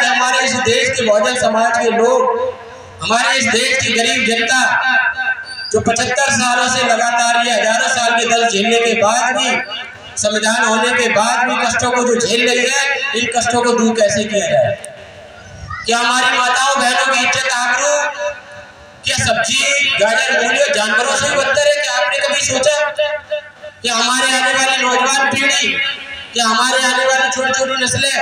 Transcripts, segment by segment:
कि हमारे इस देश के बहुजन समाज के लोग, हमारे इस देश की गरीब जनता जो 75 सालों से लगातार ये हजारों साल के दर्द झेलने के बाद भी, संविधान होने के बाद भी कष्टों को जो झेल रही है, इन कष्टों को दूर कैसे किया जाए? क्या हमारी माताओं बहनों की इज्जत आबरू, क्या सब्जी गाजर मूल्य जानवरों से बदतर है? क्या आपने कभी सोचा कि हमारे आने वाली नौजवान पीढ़ी, क्या हमारे आने वाली छोटी छोटी नस्लें,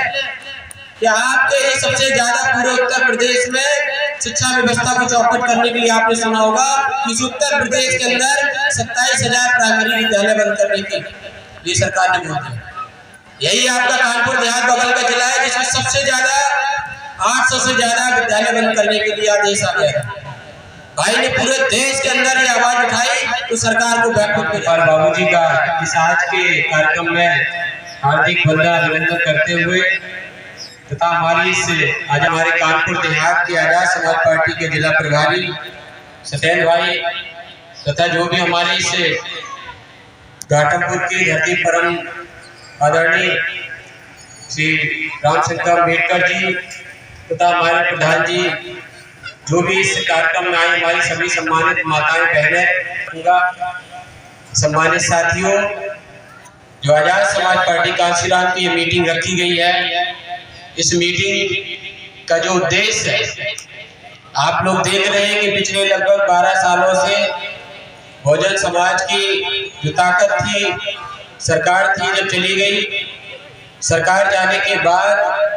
क्या आपके ये सबसे ज्यादा पूरे उत्तर प्रदेश में शिक्षा व्यवस्था को चौपट करने के लिए आपने सुना होगा कि इस उत्तर प्रदेश के अंदर 27,000 प्राइमरी विद्यालय बंद करने की ये सरकार ने बोल दिया। यही आपका कानपुर देहात बगल का जिला है जिसमें सबसे ज्यादा 800 से ज्यादा विद्यालय बंद करने के लिए आदेश आ गया। भाई ने पूरे देश के अंदर ये आवाज उठाई तो सरकार को बैकफुट पे और बाबूजी का इस आज के कार्यक्रम में हार्दिक बंदा अभिनंदन करते हुए तथा हमारी इस आज हमारे कानपुर देहात के आजाद समाज पार्टी के जिला प्रभारी सत्येंद्र भाई तथा जो भी हमारे इस घाटमपुर की धरती परम आदरणीय श्री रामशंकर अम्बेडकर जी तथा हमारे प्रधान जी, जो भी इस कार्यक्रम में आए हमारी सभी सम्मानित माताएं बहनें, सम्मानित साथियों, जो आजाद समाज पार्टी कांशीराम की ये मीटिंग रखी गई है, इस मीटिंग का जो उद्देश्य है, आप लोग देख रहे हैं कि पिछले लगभग 12 सालों से बहुजन समाज की जो ताकत थी, सरकार थी, जब चली गई, सरकार जाने के बाद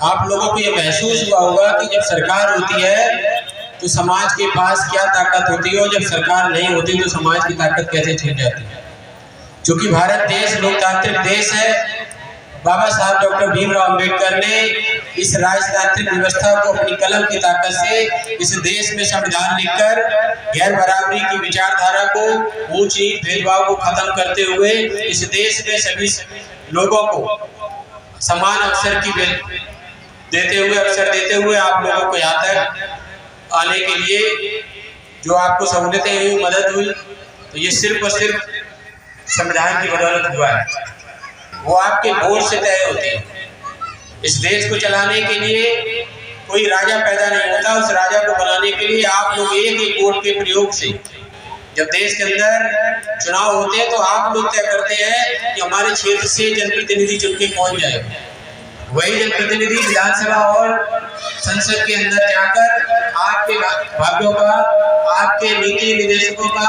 आप लोगों को ये महसूस हुआ होगा कि जब सरकार होती है तो समाज के पास क्या ताकत होती है, और जब सरकार नहीं होती तो समाज की ताकत कैसे छिन जाती है। क्योंकि भारत देश लोकतांत्रिक देश है, बाबा साहब डॉक्टर भीमराव अंबेडकर ने इस राजतांत्रिक व्यवस्था को अपनी कलम की ताकत से इस देश में संविधान लिखकर गैर बराबरी की विचारधारा को, ऊंच नीच भेदभाव को खत्म करते हुए इस देश में सभी लोगों को समान अवसर की अवसर देते हुए आप लोगों को यहाँ तक आने के लिए जो आपको सहूलियतें हुई, मदद हुई, तो ये सिर्फ और सिर्फ संविधान की बदौलत हुआ है। वो आपके वोट से तय होती है। इस देश को चलाने के लिए कोई राजा पैदा नहीं होता, उस राजा को बनाने के लिए आप लोग एक एक वोट के प्रयोग से, जब देश के अंदर चुनाव होते हैं तो आप लोग तय करते हैं कि हमारे क्षेत्र से जनप्रतिनिधि चुन के कौन जाएगा। वही जनप्रतिनिधि विधानसभा और संसद के अंदर जाकर आपके भाग्यों का, आपके नीति निर्देशकों का,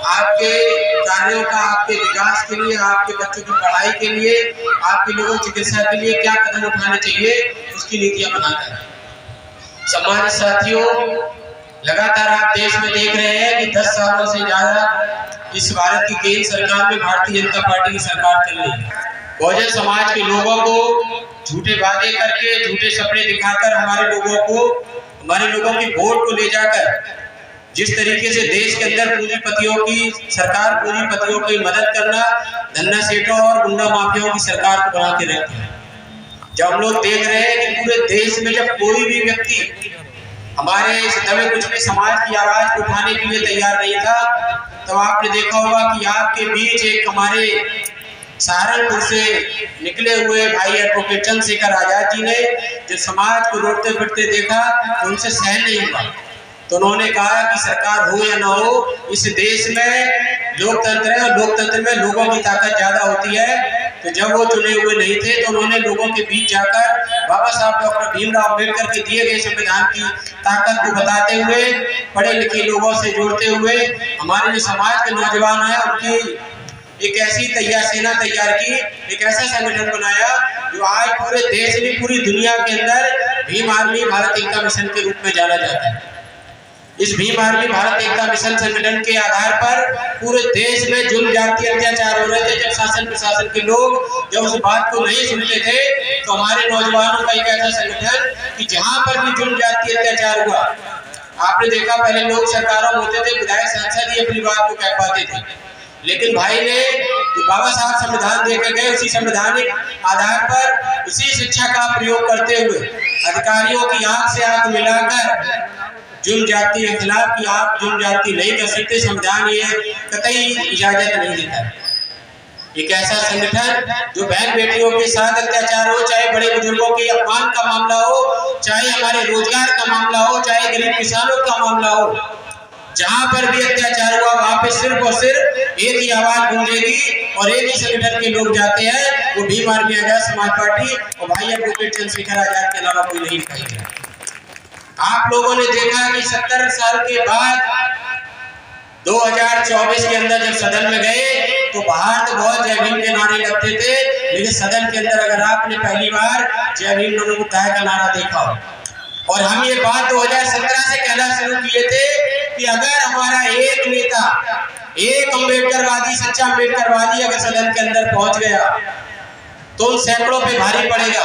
आपके कार्यों का, आपके विकास के लिए, आपके बच्चों की पढ़ाई के लिए, आपके लोगों की चिकित्सा के लिए क्या कदम उठाने चाहिए, उसकी नीतियां बनाता है। सम्मानित साथियों, लगातार आप देश में देख रहे हैं कि 10 सालों से ज्यादा इस भारत की केंद्र सरकार में भारतीय जनता पार्टी की सरकार चल रही है। बहुजन समाज के लोगों को झूठे वादे करके, झूठे सपने दिखाकर हमारे लोगों की वोट को ले जाकर जिस तरीके से देश के अंदर पूंजीपतियों की सरकार, पूंजीपतियों की मदद करना, धन्ना सेठों और गुंडा माफियाओं की सरकार को बना के रखती है। जब हम लोग देख रहे हैं कि पूरे देश में जब कोई भी व्यक्ति हमारे इस दबे कुचले समाज की आवाज को उठाने के लिए तैयार नहीं था, तो आपने देखा होगा कि आपके बीच एक हमारे सहारनपुर से निकले हुए भाई एडवोकेट चंद्रशेखर आजाद जी ने जो समाज को रोकते फिरते देखा तो उनसे सहन नहीं हुआ, तो उन्होंने कहा कि सरकार हो या ना हो, इस देश में लोकतंत्र है और लोकतंत्र में लोगों की ताकत ज्यादा होती है। तो जब वो चुने हुए नहीं थे तो उन्होंने लोगों के बीच जाकर बाबा साहब डॉक्टर भीमराव अंबेडकर के दिए गए संविधान की ताकत को बताते हुए, पढ़े लिखे लोगों से जोड़ते हुए हमारे जो समाज के नौजवान हैं उनकी एक ऐसी सेना तैयार की, एक ऐसा संगठन बनाया जो आज पूरे देश में, पूरी दुनिया के अंदर भीम आर्मी भारत एकता मिशन के रूप में जाना जाता है। इस भीम आर्मी भारत एकता मिशन संगठन के आधार पर पूरे देश में जुल्म जाति अत्याचार हो रहे थे। जब शासन प्रशासन के लोग जब उस बात को नहीं सुनते थे तो हमारे नौजवानों का एक ऐसा संगठन कि जहां पर भी जुल्म जाति अत्याचार हुआ, आपने देखा पहले लोग सरकारों में होते थे, विधायक सांसद ही अपनी बात को कह पाते थे, लेकिन भाई ने बाबा साहब संविधान देकर गए, उसी संवैधानिक आधार पर उसी शिक्षा का प्रयोग करते हुए अधिकारियों की आंख से आंख मिलाकर जुल्म जाति के खिलाफ कि आप जुल्म जाति नहीं कर सकते, संविधान ये कतई इजाजत नहीं देता। एक ऐसा संगठन जो बहन बेटियों के साथ अत्याचार हो, चाहे बड़े बुजुर्गों के अपमान का मामला हो, चाहे हमारे रोजगार का मामला हो, चाहे गरीब किसानों का मामला हो, जहां पर भी अत्याचार हुआ वहां पे सिर्फ और सिर्फ एक ही आवाज गूंजेगी और एक ही संगठन के लोग जाते हैं, वो भीम आर्मी आजाद समाज पार्टी और भाई एडवोकेट चंद्रशेखर आजाद के अलावा कोई नहीं दिखाई दिया। आप लोगों ने देखा कि 70 साल के बाद 2024 के अंदर जब सदन में गए तो बाहर तो बहुत जय भीम के नारे लगते थे, लेकिन सदन के अंदर अगर आपने पहली बार जय भीम लोगों को ताय का नारा देखा हो, और हम ये बात 2017 से कहना शुरू किए थे कि अगर हमारा एक नेता, एक अम्बेडकरवादी, सच्चा अम्बेडकरवादी अगर सदन के अंदर पहुंच गया तो उन सैकड़ों पे भारी पड़ेगा।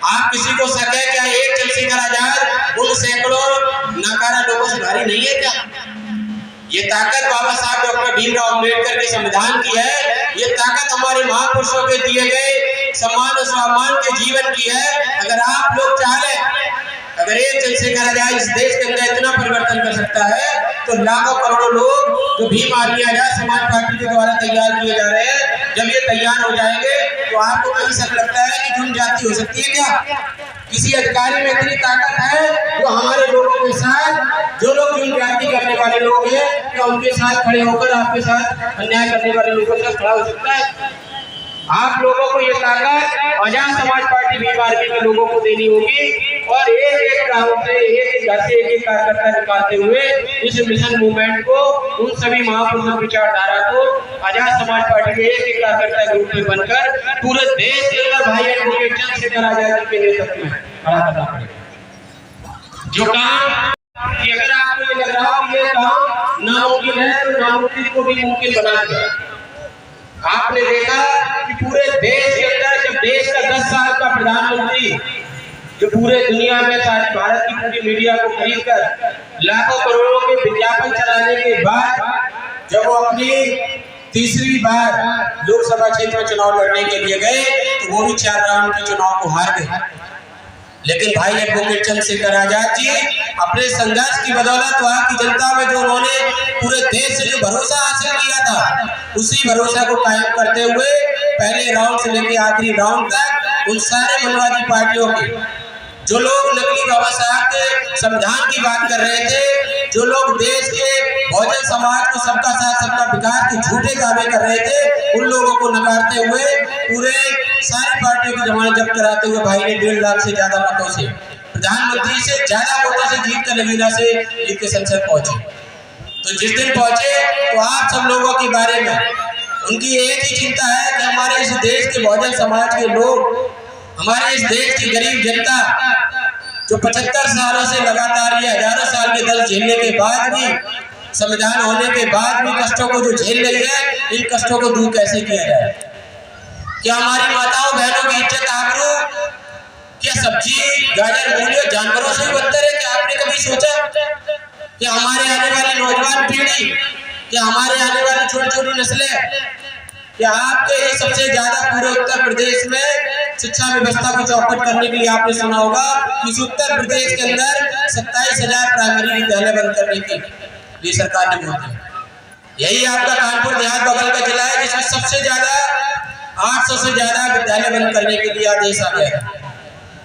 आप किसी को शक है क्या एक चंद्रशेखर आजाद उन सैकड़ों नाकारा लोगों से भारी नहीं है क्या? ये ताकत बाबा साहब डॉक्टर भीमराव अम्बेडकर के संविधान की है, ये ताकत हमारे महापुरुषों के दिए गए सम्मान और स्वाभिमान के जीवन की है। अगर आप लोग चाहें, अगर एक चंद्रशेखर आजाद इस देश के अंदर इतना परिवर्तन कर सकता है तो लाखों करोड़ों लोग जो भीम आर्मी आजाद समाज पार्टी के द्वारा तैयार किए जा रहे हैं, जब ये तैयार हो जाएंगे तो आपको कहीं शक लगता है कि जुन जाति हो सकती है क्या? किसी अधिकारी में इतनी ताकत है जो हमारे लोगों के साथ, जो लोग जुन जाति करने वाले लोग हैं, क्या उनके साथ खड़े होकर आपके साथ अन्याय करने वाले लोगों के साथ खड़ा हो सकता है? आप लोगों को ये ताकत आजाद समाज पार्टी भीम आर्मी के लोगों को देनी होगी और एक गांव से, एक घर से एक कार्यकर्ता निकालते हुए इस मिशन मूवमेंट को, उन सभी महापुरुषों की विचारधारा को आजाद समाज पार्टी के एक कार्यकर्ता के रूप में बनकर पूरे देश के अंदर भाई एडवोकेट चंद्रशेखर आजाद जी के नेतृत्व में खड़ा करना पड़ेगा। जो काम कि अगर आपको लग रहा हो ये काम नामुमकिन है तो नामुमकिन को भी मुमकिन बना दिया। आपने देखा कि पूरे देश के अंदर जब देश का 10 साल का प्रधानमंत्री जो पूरे दुनिया में सारी भारत की पूरी मीडिया को खरीद कर लाखों करोड़ों के विज्ञापन चलाने के बाद जब वो अपनी तीसरी बार लोकसभा क्षेत्र में चुनाव लड़ने के लिए गए तो वो भी 4 राउंड के चुनाव को हार गए। लेकिन भाई एडवोकेट चंद्रशेखर आजाद जी अपने संघर्ष की बदौलत वहां की जनता में जो उन्होंने पूरे देश से जो भरोसा हासिल किया था, उसी भरोसा को कायम करते हुए पहले राउंड से लेकर आखिरी राउंड तक उन सारे मनवादी पार्टियों के जो लोग नकली बाबा साहब के संविधान की बात कर रहे थे, जो लोग देश के बहुजन समाज को सबका साथ सबका विकास के झूठे दावे कर रहे थे, उन लोगों को नकारते हुए पूरे सारी पार्टियों की जमानत जब्त कराते हुए भाई ने 1.5 लाख से ज्यादा मतों से, प्रधानमंत्री से ज्यादा वोटों से जीत कर नगीना से जीत के संसद पहुंचे। तो जिस दिन पहुंचे तो आप सब लोगों के बारे में उनकी एक ही चिंता है कि हमारे इस देश के बहुजन समाज के लोग, हमारे इस देश की गरीब जनता जो 75 सालों से लगातार ये हजारों साल के दर्द झेलने के बाद भी, संविधान होने के बाद भी कष्टों को जो झेल रही है, इन कष्टों को दूर कैसे किया जाए? क्या हमारी माताओं बहनों की इज्जत आबरू क्या सब्जी गाजर मूल्य जानवरों से भी बदतर है? क्या आपने कभी सोचा कि हमारे आने वाली नौजवान पीढ़ी, क्या हमारे आने वाली छोटी छोटी नस्लें, क्या आपके सबसे ज्यादा पूरे उत्तर प्रदेश में शिक्षा व्यवस्था को चौपट करने के लिए आपने सुना होगा कि इस उत्तर प्रदेश के अंदर 27,000 प्राइमरी विद्यालय बंद करने के लिए सरकार ने बोल दिया। यही आपका कानपुर देहात बगल का जिला है जिसमें सबसे ज्यादा 800 से ज्यादा विद्यालय बंद करने के लिए आदेश आ गया।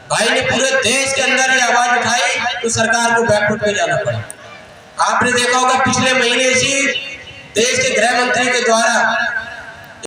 भाई ने पूरे देश के अंदर ये आवाज उठाई तो सरकार को बैकफुट पे जाना पड़ा। आपने देखा होगा पिछले महीने से देश के गृह मंत्री के द्वारा